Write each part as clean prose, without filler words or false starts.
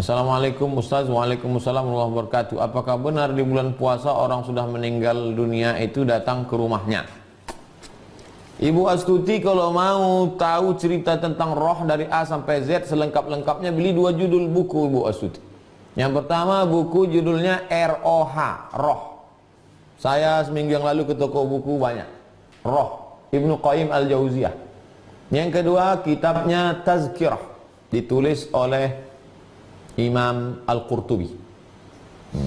Assalamualaikum Ustaz. Waalaikumsalam warahmatullahi wabarakatuh. Apakah benar di bulan puasa orang sudah meninggal dunia itu datang ke rumahnya? Ibu Astuti, kalau mau tahu cerita tentang roh dari A sampai Z selengkap-lengkapnya, beli 2 judul buku Ibu Astuti. Yang pertama buku judulnya ROH, Roh. Saya seminggu yang lalu ke toko buku banyak. Roh, Ibnu Qayyim Al-Jauziyah. Yang kedua kitabnya Tazkirah, ditulis oleh Imam Al-Qurtubi.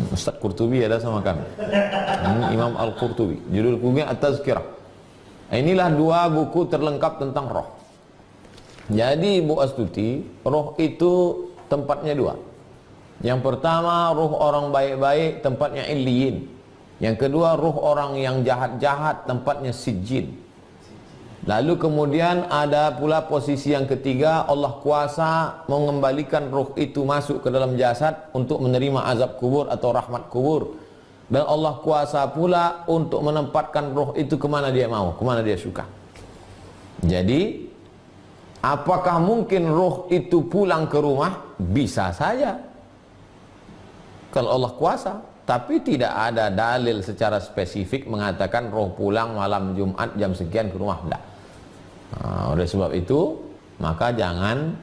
Ustaz Qurtubi ada sama kami. Imam Al-Qurtubi. Judul bukunya At-Tazkirah. Inilah 2 buku terlengkap tentang roh. Jadi Ibu Astuti, roh itu tempatnya 2. Yang pertama, ruh orang baik-baik tempatnya Illiyin. Yang kedua, ruh orang yang jahat-jahat tempatnya Sijjin. Lalu kemudian ada pula posisi yang ketiga, Allah kuasa mengembalikan ruh itu masuk ke dalam jasad untuk menerima azab kubur atau rahmat kubur. Dan Allah kuasa pula untuk menempatkan ruh itu kemana dia mau, kemana dia suka. Jadi, apakah mungkin ruh itu pulang ke rumah? Bisa saja, kalau Allah kuasa. Tapi tidak ada dalil secara spesifik mengatakan roh pulang malam Jumat jam sekian ke rumah. Tidak. Oleh sebab itu, maka jangan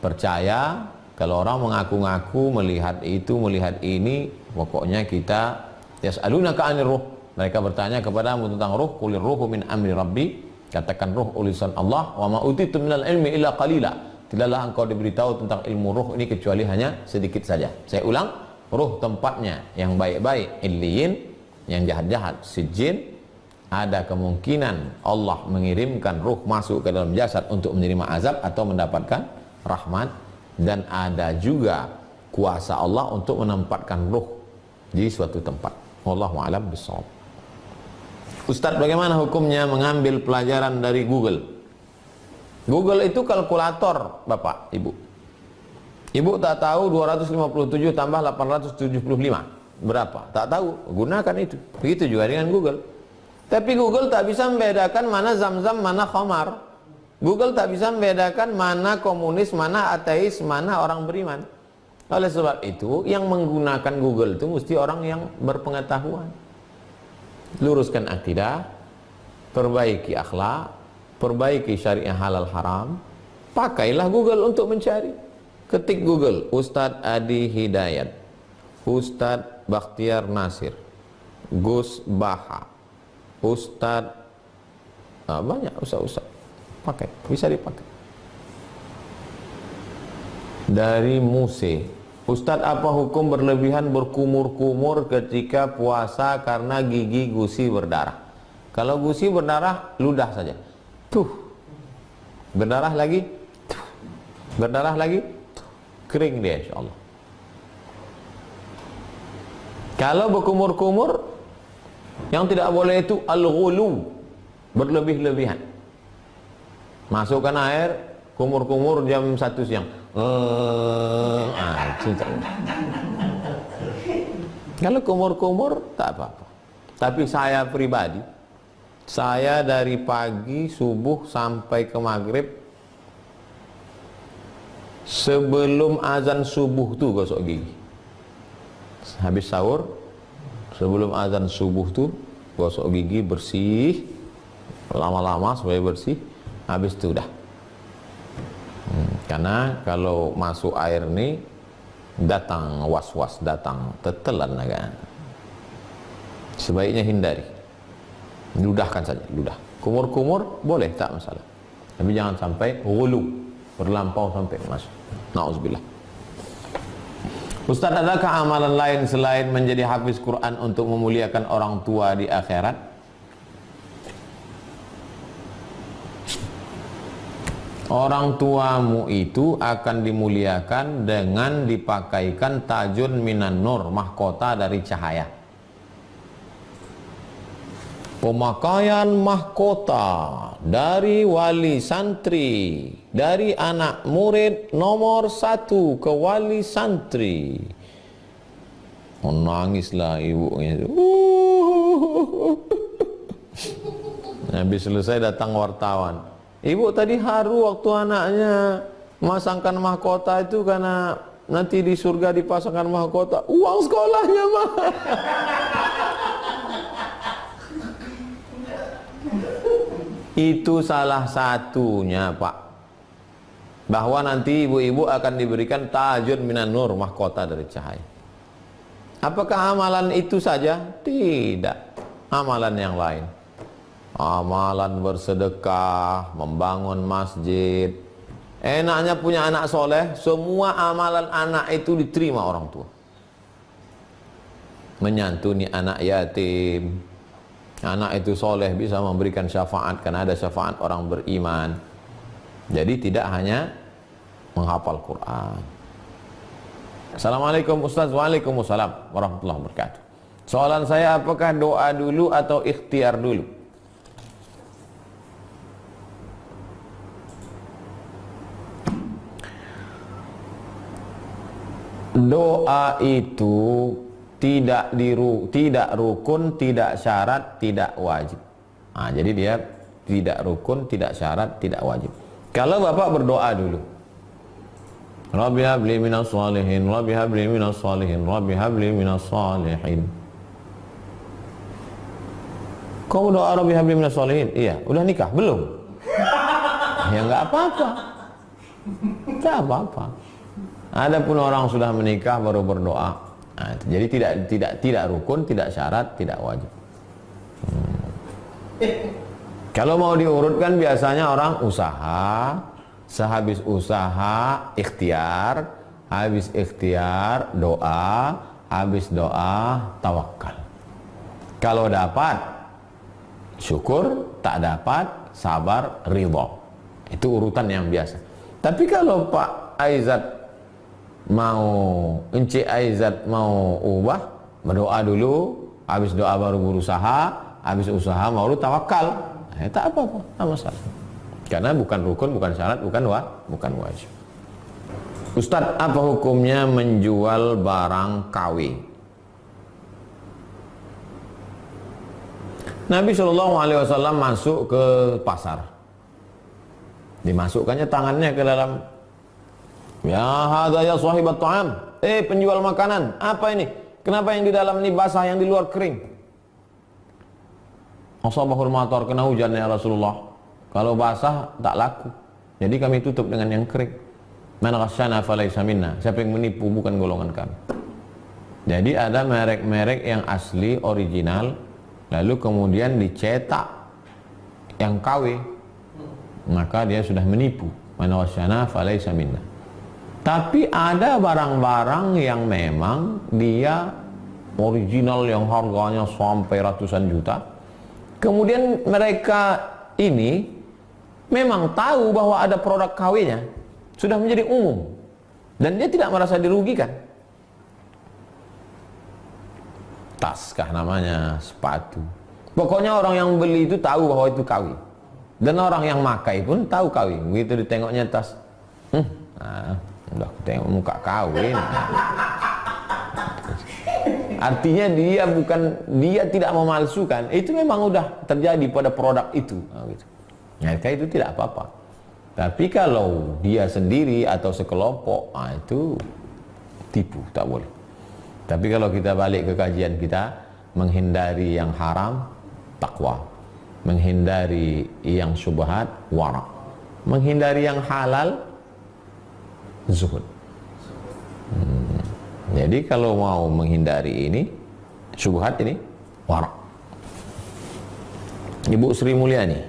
percaya kalau orang mengaku-ngaku melihat itu, melihat ini. Pokoknya kita yas'alunaka 'anir ruh. Mereka bertanya kepadamu tentang ruh, qulir ruhu min amri rabbi. Katakan ruh urusan Allah. Wa ma utitu minal ilmi illa qalila. Tidaklah engkau diberitahu tentang ilmu ruh ini kecuali hanya sedikit saja. Saya ulang, ruh tempatnya yang baik-baik Illiyin, yang jahat-jahat Sijjin. Ada kemungkinan Allah mengirimkan ruh masuk ke dalam jasad untuk menerima azab atau mendapatkan rahmat, dan ada juga kuasa Allah untuk menempatkan ruh di suatu tempat. Wallahu a'lam bishawab. Ustaz, bagaimana hukumnya mengambil pelajaran dari Google? Google itu kalkulator, Bapak, Ibu. Ibu tak tahu 257 tambah 875 berapa? Tak tahu, gunakan itu. Begitu juga dengan Google. Tapi Google tak bisa membedakan mana zam-zam, mana khamar. Google tak bisa membedakan mana komunis, mana ateis, mana orang beriman. Oleh sebab itu, yang menggunakan Google itu mesti orang yang berpengetahuan. Luruskan akidah, perbaiki akhlak, perbaiki syariah halal haram. Pakailah Google untuk mencari. Ketik Google, Ustadz Adi Hidayat, Ustadz Bakhtiar Nasir, Gus Baha, Ustadz, banyak ustadz, pakai, bisa dipakai. Dari Muse, Ustadz, apa hukum berlebihan berkumur-kumur ketika puasa karena gigi gusi berdarah? Kalau gusi berdarah, ludah saja. Tuh, berdarah lagi, tuh, berdarah lagi, tuh, kering dia insya Allah. Kalau berkumur-kumur, yang tidak boleh itu al-ghulu, berlebih-lebihan. Masukkan air, kumur-kumur jam 1 siang. Kalau kumur-kumur tak apa-apa. Tapi saya pribadi, saya dari pagi subuh sampai ke maghrib, sebelum azan subuh tuh gosok gigi. Habis sahur, sebelum azan subuh tuh gosok gigi bersih, lama-lama supaya bersih. Habis itu udah. Karena kalau masuk air nih datang was-was, datang tetelan agak. Sebaiknya hindari. Ludahkan saja, ludah. Kumur-kumur boleh, tak masalah. Tapi jangan sampai ghulu, berlampau sampai masuk. Nauzubillah. Ustaz, adakah amalan lain selain menjadi hafiz Quran untuk memuliakan orang tua di akhirat? Orang tuamu itu akan dimuliakan dengan dipakaikan tajun minan nur, mahkota dari cahaya. Pemakaian mahkota dari wali santri, dari anak murid nomor 1 ke wali santri. Menangislah ibunya. Habis selesai datang wartawan. Ibu tadi haru waktu anaknya memasangkan mahkota itu karena nanti di surga dipasangkan mahkota, uang sekolahnya mah. Itu salah satunya, Pak. Bahwa nanti ibu-ibu akan diberikan tajun minan nur, mahkota dari cahaya. Apakah amalan itu saja? Tidak. Amalan yang lain. Amalan bersedekah, membangun masjid. Enaknya punya anak soleh, semua amalan anak itu diterima orang tua. Menyantuni anak yatim. Anak itu soleh bisa memberikan syafaat, karena ada syafaat orang beriman. Jadi tidak hanya menghafal Quran. Assalamualaikum Ustaz. Waalaikumsalam warahmatullahi wabarakatuh. Soalan saya, apakah doa dulu atau ikhtiar dulu? Doa itu tidak rukun, tidak syarat, tidak wajib. Nah, jadi dia tidak rukun, tidak syarat, tidak wajib. Kalau Bapak berdoa dulu, Rabbi habli minas shalihin, Rabbi habli minas shalihin, Rabbi habli minas shalihin. Kau doa Rabbi habli minas shalihin? Iya, udah nikah? Belum? Ya enggak apa-apa. Enggak apa-apa. Adapun orang sudah menikah baru berdoa. Nah, jadi tidak rukun, tidak syarat, tidak wajib. Kalau mau diurutkan biasanya orang usaha, sehabis usaha ikhtiar, habis ikhtiar doa, habis doa tawakal. Kalau dapat syukur, tak dapat sabar, ridha. Itu urutan yang biasa. Tapi kalau Pak Aizat mau, Encik Aizat mau ubah, berdoa dulu, habis doa baru berusaha, habis usaha baru tawakal. Tak apa-apa, tak masalah. Karena bukan rukun, bukan syarat, bukan wajib. Ustadz, apa hukumnya menjual barang KW? Nabi SAW masuk ke pasar. Dimasukkannya tangannya ke dalam. Ya hadza ya sahibat ta'am. Penjual makanan, apa ini? Kenapa yang di dalam ini basah, yang di luar kering? Asabahul matar, kena hujan ya Rasulullah. Kalau basah tak laku. Jadi kami tutup dengan yang kering. Man ghasyana falaysa minna. Siapa yang menipu bukan golongan kami. Jadi ada merek-merek yang asli, original, lalu kemudian dicetak yang KW. Maka dia sudah menipu. Man ghasyana falaysa minna. Tapi ada barang-barang yang memang dia original, yang harganya sampai ratusan juta. Kemudian mereka ini memang tahu bahwa ada produk KW-nya, sudah menjadi umum, dan dia tidak merasa dirugikan. Tas kah namanya, sepatu. Pokoknya orang yang beli itu tahu bahwa itu KW, dan orang yang makai pun tahu KW. Begitu ditengoknya tas, udah tengok muka KW. Artinya dia tidak memalsukan. Itu memang udah terjadi pada produk itu. Maka itu tidak apa-apa. Tapi kalau dia sendiri atau sekelompok, itu tipu, tak boleh. Tapi kalau kita balik ke kajian kita, menghindari yang haram, takwa. Menghindari yang syubhat, wara. Menghindari yang halal, zuhud. Jadi kalau mau menghindari ini, syubhat ini, wara. Ibu Sri Mulyani,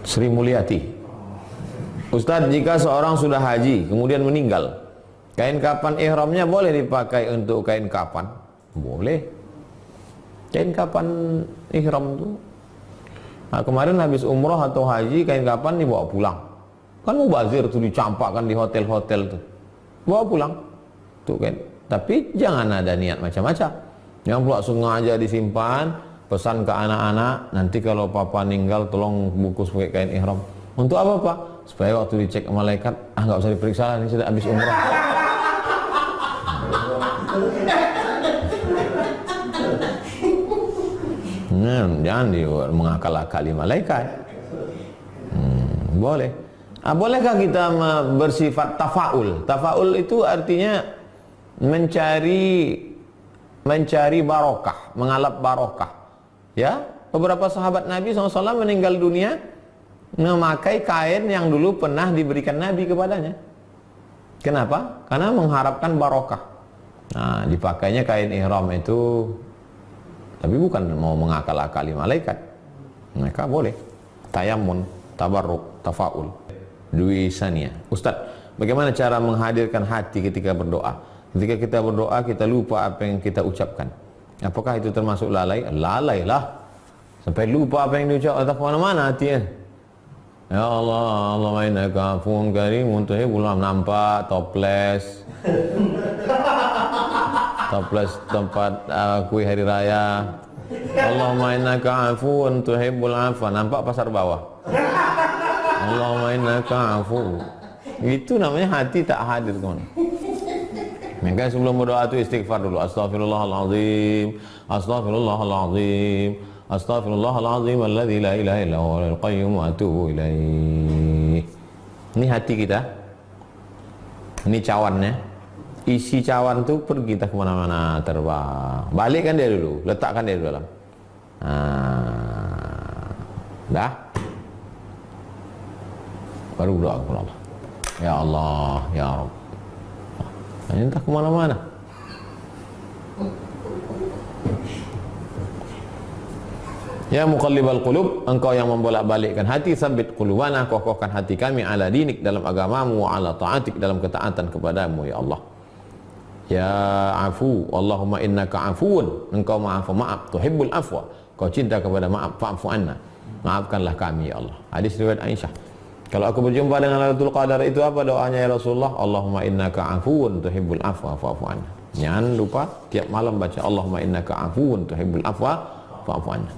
Sri Mulyati. Ustadz, jika seorang sudah haji kemudian meninggal, kain kapan ihramnya boleh dipakai untuk kain kapan? Boleh. Kain kapan ihram itu? Nah, kemarin habis umroh atau haji, kain kapan dibawa pulang. Kan mubazir tuh, dicampakkan di hotel-hotel tuh. Bawa pulang. Tuh kan. Tapi jangan ada niat macam-macam. Yang pula sengaja disimpan, pesan ke anak-anak, nanti kalau papa meninggal tolong bungkus pakai kain ihram. Untuk apa, Pak? Supaya waktu dicek malaikat, nggak usah diperiksa lah, ini sudah habis umroh. Jangan mengakal-akali malaikat. Boleh. Bolehkah kita bersifat tafaul? Tafaul itu artinya mencari barokah, mengalap barokah. Ya, beberapa sahabat Nabi SAW meninggal dunia memakai kain yang dulu pernah diberikan Nabi kepadanya. Kenapa? Karena mengharapkan barokah. Nah, dipakainya kain ihram itu, tapi bukan mau mengakal-akali malaikat. Mereka boleh tayamun, tabarruk, tafaul. Dwi Sania. Ustadz, bagaimana cara menghadirkan hati ketika berdoa? Ketika kita berdoa, kita lupa apa yang kita ucapkan. Apakah itu termasuk lalai? Lalai lah. Sampai lupa apa yang diucap, atau kemana-mana hatinya. Ya Allah, Allahumma innaka afuwwun karimun tuhibbul afwa. Nampak toples. Toples tempat kue hari raya. Allahumma innaka afuwwun tuhibbul afwa. Nampak pasar bawah. Allahumma innaka afuwwun. Itu namanya hati tak hadir, kawan. Maka sebelum berdoa itu istighfar dulu. Astaghfirullahaladzim, astaghfirullahaladzim, astaghfirullahaladzim alladzi la ilaha illa huwal qayyum wa atubu ilaih. Ini hati kita. Ini cawannya. Isi cawan itu pergi kita kemana-mana, terbang. Balikkan dia dulu, letakkan dia di dalam. Dah. Baru doa kepada Allah. Ya Allah, ya Rabb. Ini entah kemana-mana. Ya muqallibal qulub, engkau yang membolak-balikkan hati, sabit qulubana, kokohkan hati kami ala dinik, dalam agamamu, wa ala ta'atik, dalam ketaatan kepadamu ya Allah. Ya afu, Allahumma innaka afuun, engkau maaf, tuhibbul afwa, kau cinta kepada maaf, fa'fu anna, maafkanlah kami ya Allah. Hadis riwayat Aisyah. Kalau aku berjumpa dengan Lailatul Qadar itu apa doanya ya Rasulullah? Allahumma innaka afuun tuhibbul afwa fa'fu anna. Jangan lupa tiap malam baca Allahumma innaka afuun tuhibbul afwa fa'fu anna.